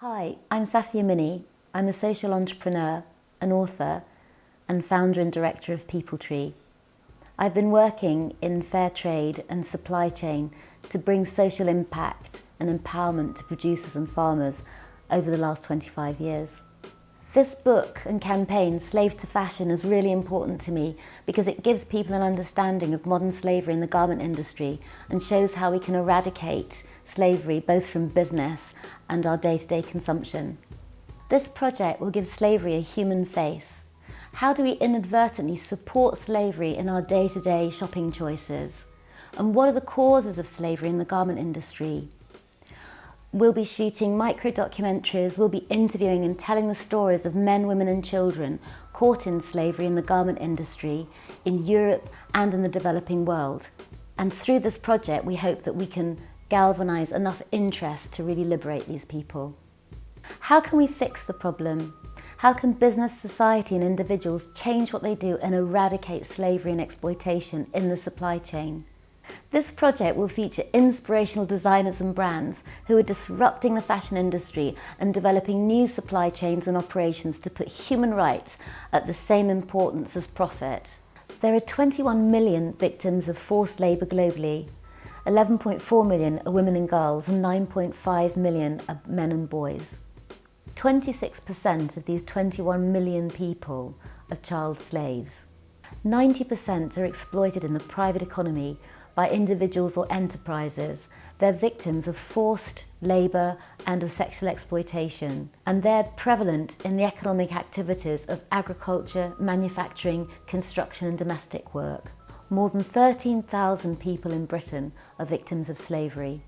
Hi, I'm Safia Minney. I'm a social entrepreneur, an author, and founder and director of Peopletree. I've been working in fair trade and supply chain to bring social impact and empowerment to producers and farmers over the last 25 years. This book and campaign, Slave to Fashion, is really important to me because it gives people an understanding of modern slavery in the garment industry and shows how we can eradicate slavery both from business and our day-to-day consumption. This project will give slavery a human face. How do we inadvertently support slavery in our day-to-day shopping choices? And what are the causes of slavery in the garment industry? We'll be shooting micro-documentaries, we'll be interviewing and telling the stories of men, women and children caught in slavery in the garment industry in Europe and in the developing world. And through this project, we hope that we can galvanise enough interest to really liberate these people. How can we fix the problem? How can business, society and individuals change what they do and eradicate slavery and exploitation in the supply chain? This project will feature inspirational designers and brands who are disrupting the fashion industry and developing new supply chains and operations to put human rights at the same importance as profit. There are 21 million victims of forced labour globally. 11.4 million are women and girls and 9.5 million are men and boys. 26% of these 21 million people are child slaves. 90% are exploited in the private economy by individuals or enterprises. They're victims of forced labour and of sexual exploitation, and they're prevalent in the economic activities of agriculture, manufacturing, construction and domestic work. More than 13,000 people in Britain are victims of slavery.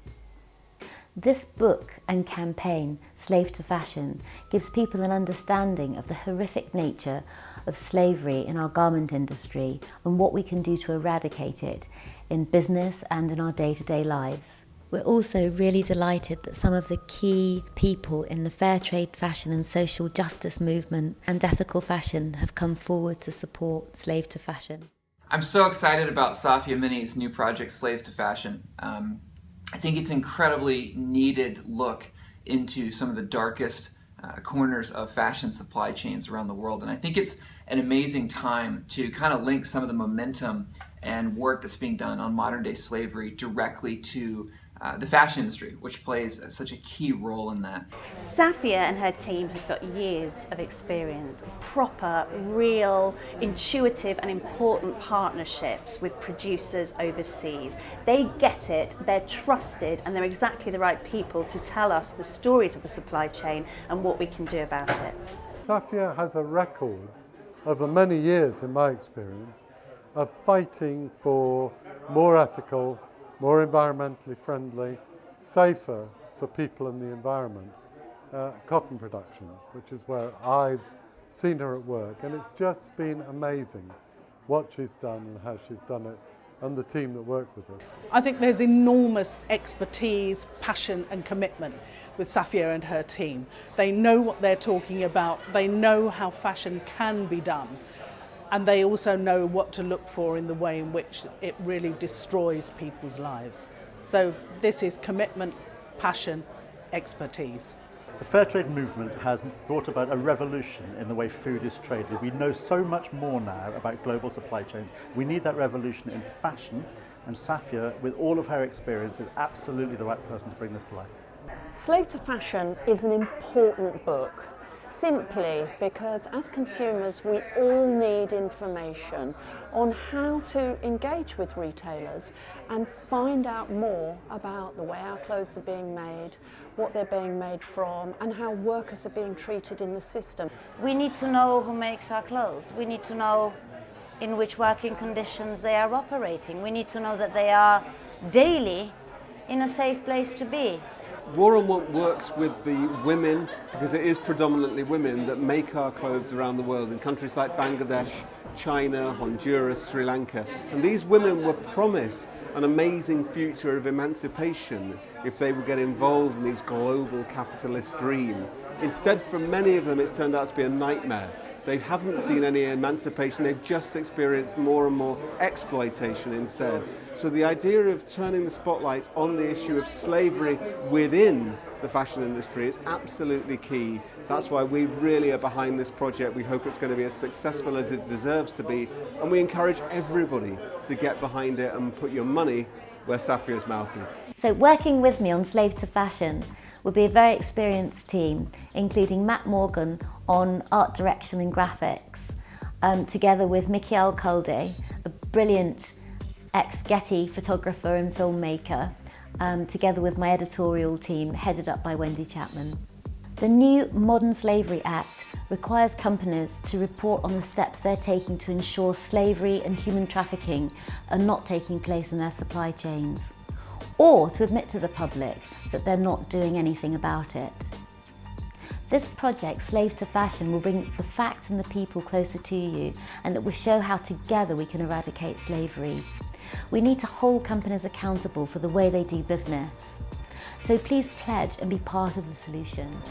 This book and campaign, Slave to Fashion, gives people an understanding of the horrific nature of slavery in our garment industry and what we can do to eradicate it in business and in our day-to-day lives. We're also really delighted that some of the key people in the fair trade, fashion and social justice movement and ethical fashion have come forward to support Slave to Fashion. I'm so excited about Safia Minney's new project, Slaves to Fashion. I think it's an incredibly needed look into some of the darkest corners of fashion supply chains around the world. And I think it's an amazing time to kind of link some of the momentum and work that's being done on modern day slavery directly to the fashion industry, which plays such a key role in that. Safia and her team have got years of experience of proper, real, intuitive and important partnerships with producers overseas. They get it, they're trusted and they're exactly the right people to tell us the stories of the supply chain and what we can do about it. Safia has a record over many years, in my experience, of fighting for more ethical, more environmentally friendly, safer for people and the environment, cotton production, which is where I've seen her at work. And it's just been amazing what she's done and how she's done it, and the team that work with her. I think there's enormous expertise, passion and commitment with Safia and her team. They know what they're talking about, they know how fashion can be done, and they also know what to look for in the way in which it really destroys people's lives. So this is commitment, passion, expertise. The fair trade movement has brought about a revolution in the way food is traded. We know so much more now about global supply chains. We need that revolution in fashion, and Safia, with all of her experience, is absolutely the right person to bring this to life. Slave to Fashion is an important book, simply because as consumers we all need information on how to engage with retailers and find out more about the way our clothes are being made, what they're being made from, and how workers are being treated in the system. We need to know who makes our clothes. We need to know in which working conditions they are operating. We need to know that they are daily in a safe place to be. War on Want works with the women, because it is predominantly women that make our clothes around the world in countries like Bangladesh, China, Honduras, Sri Lanka. And these women were promised an amazing future of emancipation if they would get involved in this global capitalist dream. Instead, for many of them, it's turned out to be a nightmare. They haven't seen any emancipation, they've just experienced more and more exploitation instead. So the idea of turning the spotlight on the issue of slavery within the fashion industry. It's absolutely key. That's why we really are behind this project. We hope it's going to be as successful as it deserves to be, and we encourage everybody to get behind it and put your money where Safia's mouth is. So working with me on Slave to Fashion will be a very experienced team, including Matt Morgan on art direction and graphics, together with Mikhail Kolde, a brilliant ex-Getty photographer and filmmaker, together with my editorial team headed up by Wendy Chapman. The new Modern Slavery Act requires companies to report on the steps they're taking to ensure slavery and human trafficking are not taking place in their supply chains, or to admit to the public that they're not doing anything about it. This project, Slave to Fashion, will bring the facts and the people closer to you, and it will show how together we can eradicate slavery. We need to hold companies accountable for the way they do business. So please pledge and be part of the solution.